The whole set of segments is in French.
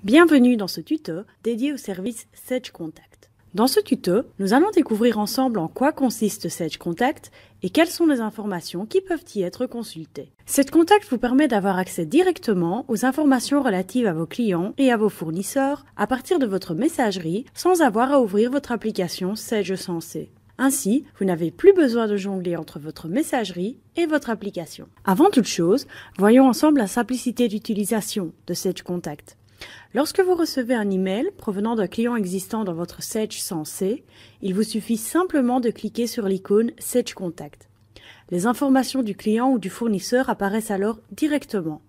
Bienvenue dans ce tuto dédié au service Sage Contact. Dans ce tuto, nous allons découvrir ensemble en quoi consiste Sage Contact et quelles sont les informations qui peuvent y être consultées. Sage Contact vous permet d'avoir accès directement aux informations relatives à vos clients et à vos fournisseurs à partir de votre messagerie sans avoir à ouvrir votre application Sage Sensé. Ainsi, vous n'avez plus besoin de jongler entre votre messagerie et votre application. Avant toute chose, voyons ensemble la simplicité d'utilisation de Sage Contact. Lorsque vous recevez un email provenant d'un client existant dans votre Sage Sensé, il vous suffit simplement de cliquer sur l'icône Sage Contact. Les informations du client ou du fournisseur apparaissent alors directement.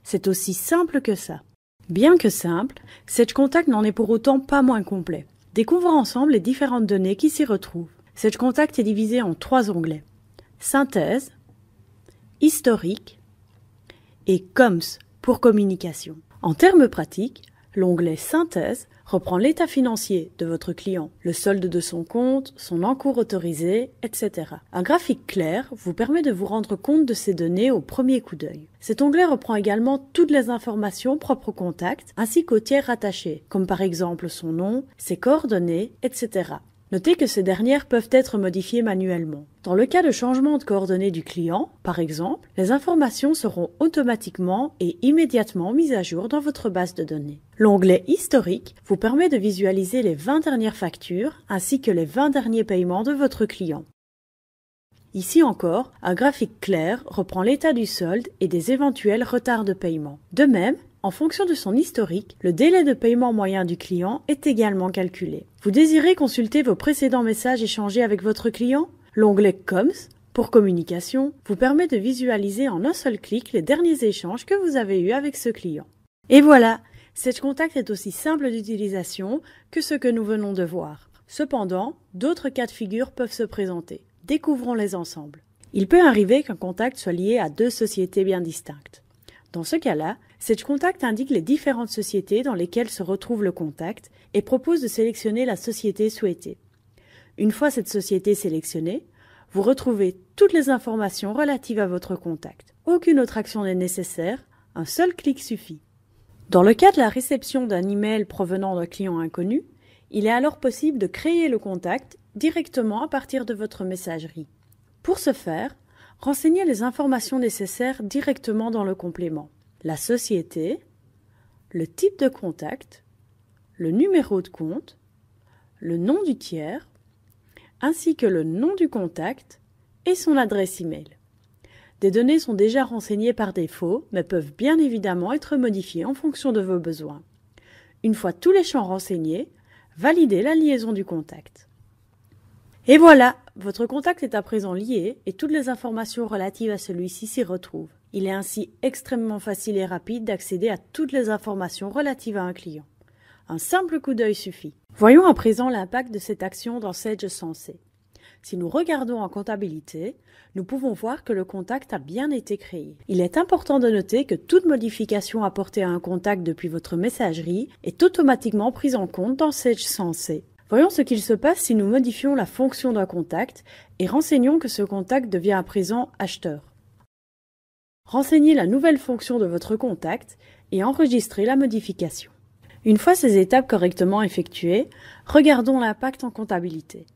C'est aussi simple que ça. Bien que simple, Sage Contact n'en est pour autant pas moins complet. Découvrons ensemble les différentes données qui s'y retrouvent. Sage Contact est divisé en 3 onglets. Synthèse, historique et Comms pour communication. En termes pratiques, l'onglet Synthèse reprend l'état financier de votre client, le solde de son compte, son encours autorisé, etc. Un graphique clair vous permet de vous rendre compte de ces données au premier coup d'œil. Cet onglet reprend également toutes les informations propres au contact ainsi qu'aux tiers rattachés, comme par exemple son nom, ses coordonnées, etc. Notez que ces dernières peuvent être modifiées manuellement. Dans le cas de changement de coordonnées du client, par exemple, les informations seront automatiquement et immédiatement mises à jour dans votre base de données. L'onglet Historique vous permet de visualiser les 20 dernières factures ainsi que les 20 derniers paiements de votre client. Ici encore, un graphique clair reprend l'état du solde et des éventuels retards de paiement. De même, en fonction de son historique, le délai de paiement moyen du client est également calculé. Vous désirez consulter vos précédents messages échangés avec votre client? L'onglet Comms, pour communication, vous permet de visualiser en un seul clic les derniers échanges que vous avez eus avec ce client. Et voilà, Sage Contact est aussi simple d'utilisation que ce que nous venons de voir. Cependant, d'autres cas de figure peuvent se présenter. Découvrons-les ensemble. Il peut arriver qu'un contact soit lié à 2 sociétés bien distinctes. Dans ce cas-là, Sage Contact indique les différentes sociétés dans lesquelles se retrouve le contact et propose de sélectionner la société souhaitée. Une fois cette société sélectionnée, vous retrouvez toutes les informations relatives à votre contact. Aucune autre action n'est nécessaire, un seul clic suffit. Dans le cas de la réception d'un email provenant d'un client inconnu, il est alors possible de créer le contact directement à partir de votre messagerie. Pour ce faire, renseignez les informations nécessaires directement dans le complément. La société, le type de contact, le numéro de compte, le nom du tiers, ainsi que le nom du contact et son adresse email. Des données sont déjà renseignées par défaut, mais peuvent bien évidemment être modifiées en fonction de vos besoins. Une fois tous les champs renseignés, validez la liaison du contact. Et voilà, votre contact est à présent lié et toutes les informations relatives à celui-ci s'y retrouvent. Il est ainsi extrêmement facile et rapide d'accéder à toutes les informations relatives à un client. Un simple coup d'œil suffit. Voyons à présent l'impact de cette action dans Sage Sensé. Si nous regardons en comptabilité, nous pouvons voir que le contact a bien été créé. Il est important de noter que toute modification apportée à un contact depuis votre messagerie est automatiquement prise en compte dans Sage Sensé. Voyons ce qu'il se passe si nous modifions la fonction d'un contact et renseignons que ce contact devient à présent acheteur. Renseignez la nouvelle fonction de votre contact et enregistrez la modification. Une fois ces étapes correctement effectuées, regardons l'impact en comptabilité.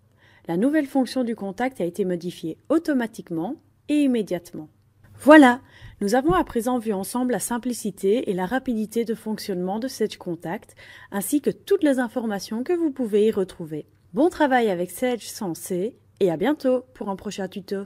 La nouvelle fonction du contact a été modifiée automatiquement et immédiatement. Voilà, nous avons à présent vu ensemble la simplicité et la rapidité de fonctionnement de Sage Contact, ainsi que toutes les informations que vous pouvez y retrouver. Bon travail avec Sage Sensé et à bientôt pour un prochain tuto.